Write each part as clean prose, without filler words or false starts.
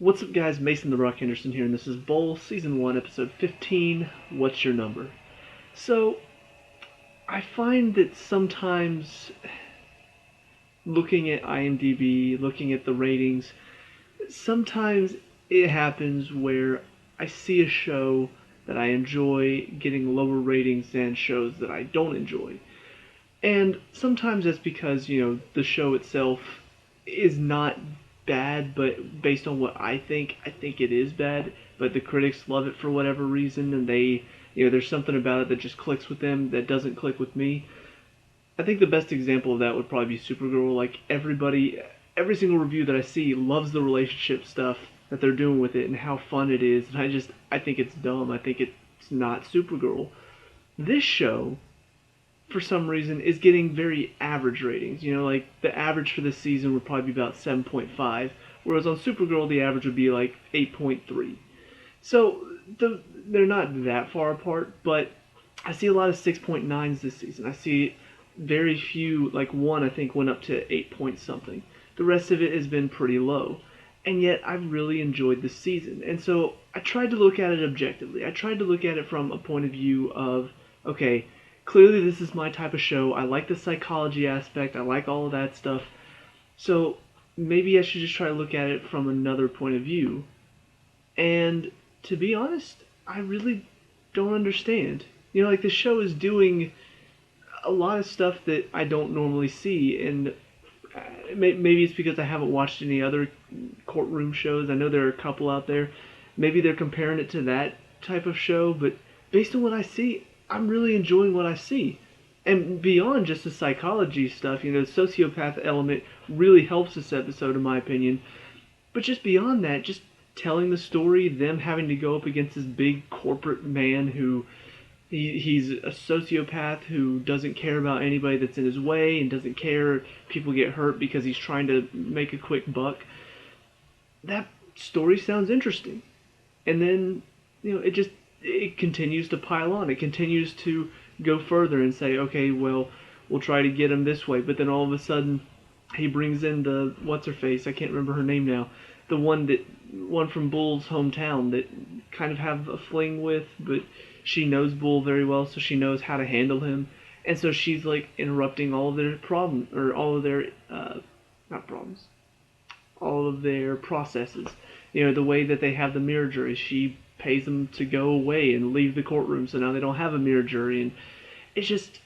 What's up, guys? Mason the Rock Henderson here, and this is Bowl Season 1, Episode 15, What's Your Number? So, I find that sometimes looking at IMDb, looking at the ratings, sometimes it happens where I see a show that I enjoy getting lower ratings than shows that I don't enjoy. And sometimes that's because, the show itself is not bad, but based on what I think it is bad, but the critics love it for whatever reason, and there's something about it that just clicks with them that doesn't click with me. I think the best example of that would probably be Supergirl. Like, every single review that I see loves the relationship stuff that they're doing with it and how fun it is, and I think it's dumb. I think it's not Supergirl. This show, for some reason, is getting very average ratings. Like the average for this season would probably be about 7.5, whereas on Supergirl the average would be like 8.3. So they're not that far apart, but I see a lot of 6.9s this season. I see very few, like one I think went up to 8 point something. The rest of it has been pretty low. And yet I've really enjoyed this season. And so I tried to look at it objectively. I tried to look at it from a point of view of, okay, clearly this is my type of show. I like the psychology aspect. I like all of that stuff. So maybe I should just try to look at it from another point of view. And to be honest, I really don't understand. Like the show is doing a lot of stuff that I don't normally see, and maybe it's because I haven't watched any other courtroom shows. I know there are a couple out there. Maybe they're comparing it to that type of show, but based on what I see, I'm really enjoying what I see. And beyond just the psychology stuff, the sociopath element really helps this episode, in my opinion. But just beyond that, just telling the story, them having to go up against this big corporate man who he's a sociopath who doesn't care about anybody that's in his way and doesn't care if people get hurt because he's trying to make a quick buck. That story sounds interesting. And then, it continues to pile on. It continues to go further and say, okay, well, we'll try to get him this way. But then all of a sudden, he brings in the Whatsherface. I can't remember her name now. The one from Bull's hometown that kind of have a fling with, but she knows Bull very well, so she knows how to handle him. And so she's like interrupting all of their problems, or all of their, not problems, all of their processes. The way that they have the mirror jury, she pays them to go away and leave the courtroom, so now they don't have a mirror jury, and it's just,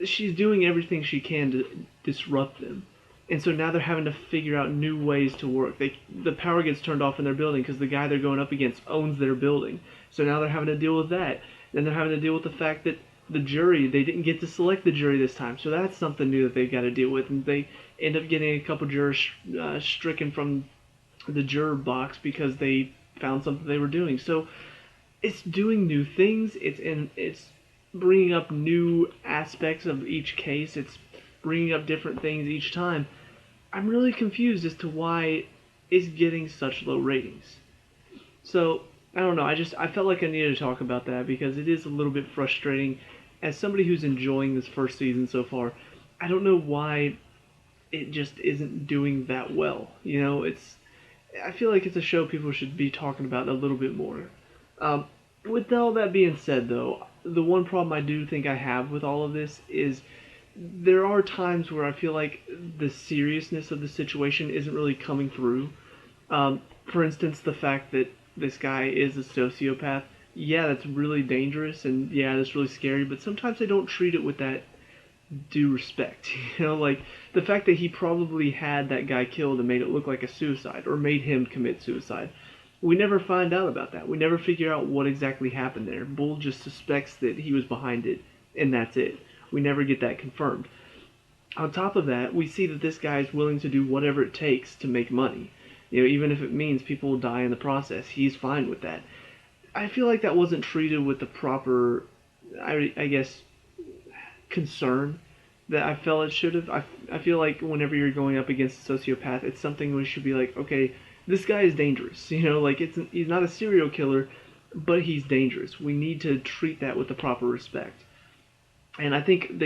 she's doing everything she can to disrupt them. And so now they're having to figure out new ways to work. The power gets turned off in their building because the guy they're going up against owns their building. So now they're having to deal with that. Then they're having to deal with the fact that the jury, they didn't get to select the jury this time. So that's something new that they've got to deal with. And they end up getting a couple jurors stricken from the juror box because they found something they were doing. So it's doing new things. It's bringing up new aspects of each case. It's bringing up different things each time. I'm really confused as to why it's getting such low ratings. So, I don't know, I felt like I needed to talk about that because it is a little bit frustrating. As somebody who's enjoying this first season so far, I don't know why it just isn't doing that well. I feel like it's a show people should be talking about a little bit more. With all that being said, though, the one problem I do think I have with all of this is there are times where I feel like the seriousness of the situation isn't really coming through. For instance, the fact that this guy is a sociopath. Yeah, that's really dangerous, and yeah, that's really scary, but sometimes they don't treat it with that due respect. Like the fact that he probably had that guy killed and made it look like a suicide, or made him commit suicide. We never find out about that. We never figure out what exactly happened there. Bull just suspects that he was behind it, and that's it. We never get that confirmed. On top of that, we see that this guy is willing to do whatever it takes to make money. Even if it means people will die in the process, he's fine with that. I feel like that wasn't treated with the proper, I guess, concern that I felt it should have. I feel like whenever you're going up against a sociopath, it's something we should be like, okay, this guy is dangerous. He's not a serial killer, but he's dangerous. We need to treat that with the proper respect. And I think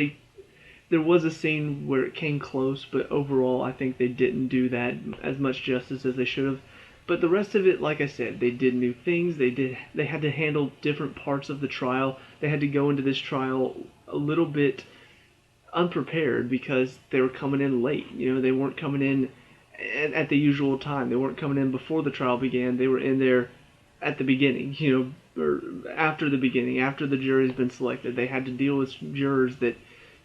there was a scene where it came close, but overall I think they didn't do that as much justice as they should have. But the rest of it, like I said, they did new things. They had to handle different parts of the trial. They had to go into this trial a little bit unprepared because they were coming in late. They weren't coming in at the usual time. They weren't coming in before the trial began. They were in there at the beginning, or after the beginning, after the jury's been selected. They had to deal with jurors that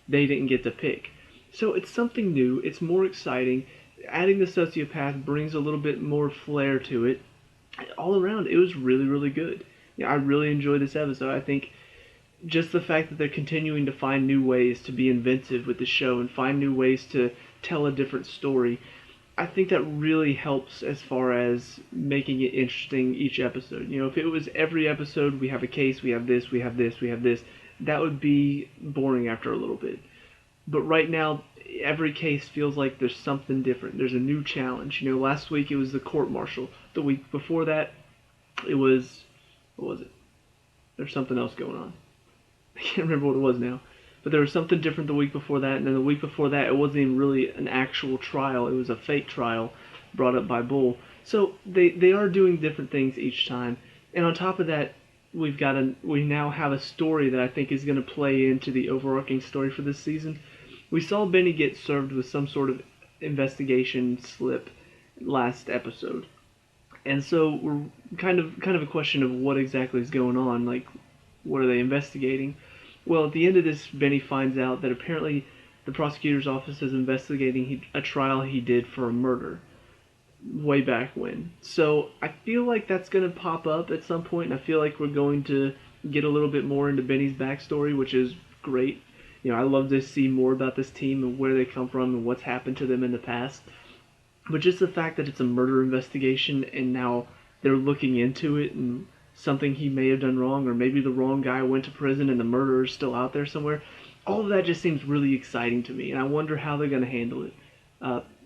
they didn't get to pick. So it's something new. It's more exciting. Adding the sociopath brings a little bit more flair to it. All around, it was really, really good. I really enjoyed this episode. I think just the fact that they're continuing to find new ways to be inventive with the show and find new ways to tell a different story, I think that really helps as far as making it interesting each episode. If it was every episode, we have a case, we have this, we have this, we have this, that would be boring after a little bit. But right now, every case feels like there's something different. There's a new challenge. Last week it was the court-martial. The week before that, it was, what was it? There's something else going on. I can't remember what it was now. But there was something different the week before that, and then the week before that, it wasn't even really an actual trial. It was a fake trial brought up by Bull. So they are doing different things each time. And on top of that, we now have a story that I think is going to play into the overarching story for this season. We saw Benny get served with some sort of investigation slip last episode. And so we're kind of a question of what exactly is going on. Like, what are they investigating? Well, at the end of this, Benny finds out that apparently the prosecutor's office is investigating a trial he did for a murder way back when. So I feel like that's going to pop up at some point, and I feel like we're going to get a little bit more into Benny's backstory, which is great. I love to see more about this team and where they come from and what's happened to them in the past. But just the fact that it's a murder investigation and now they're looking into it and something he may have done wrong, or maybe the wrong guy went to prison and the murderer is still out there somewhere, all of that just seems really exciting to me, and I wonder how they're going to handle it.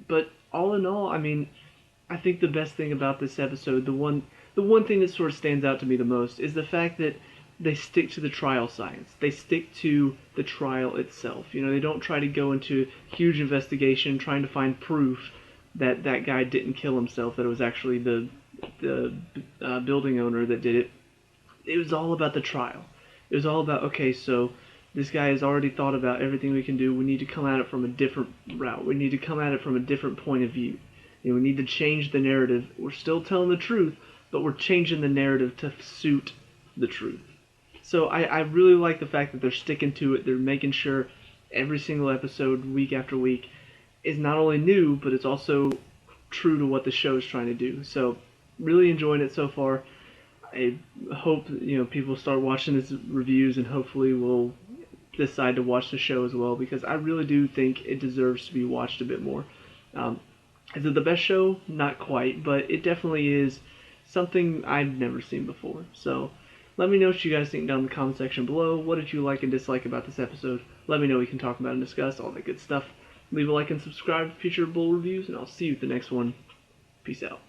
But all in all, I think the best thing about this episode, the one thing that sort of stands out to me the most, is the fact that they stick to the trial science. They stick to the trial itself. They don't try to go into huge investigation trying to find proof that that guy didn't kill himself, that it was actually the building owner that did it. It was all about the trial. It was all about, okay, so this guy has already thought about everything we can do. We need to come at it from a different route. We need to come at it from a different point of view. We need to change the narrative. We're still telling the truth, but we're changing the narrative to suit the truth. So I really like the fact that they're sticking to it. They're making sure every single episode, week after week, is not only new, but it's also true to what the show is trying to do. So really enjoying it so far. I hope people start watching these reviews and hopefully will decide to watch the show as well, because I really do think it deserves to be watched a bit more. Is it the best show? Not quite, but it definitely is something I've never seen before. So let me know what you guys think down in the comment section below. What did you like and dislike about this episode? Let me know. We can talk about and discuss all that good stuff. Leave a like and subscribe for future Bull reviews, and I'll see you at the next one. Peace out.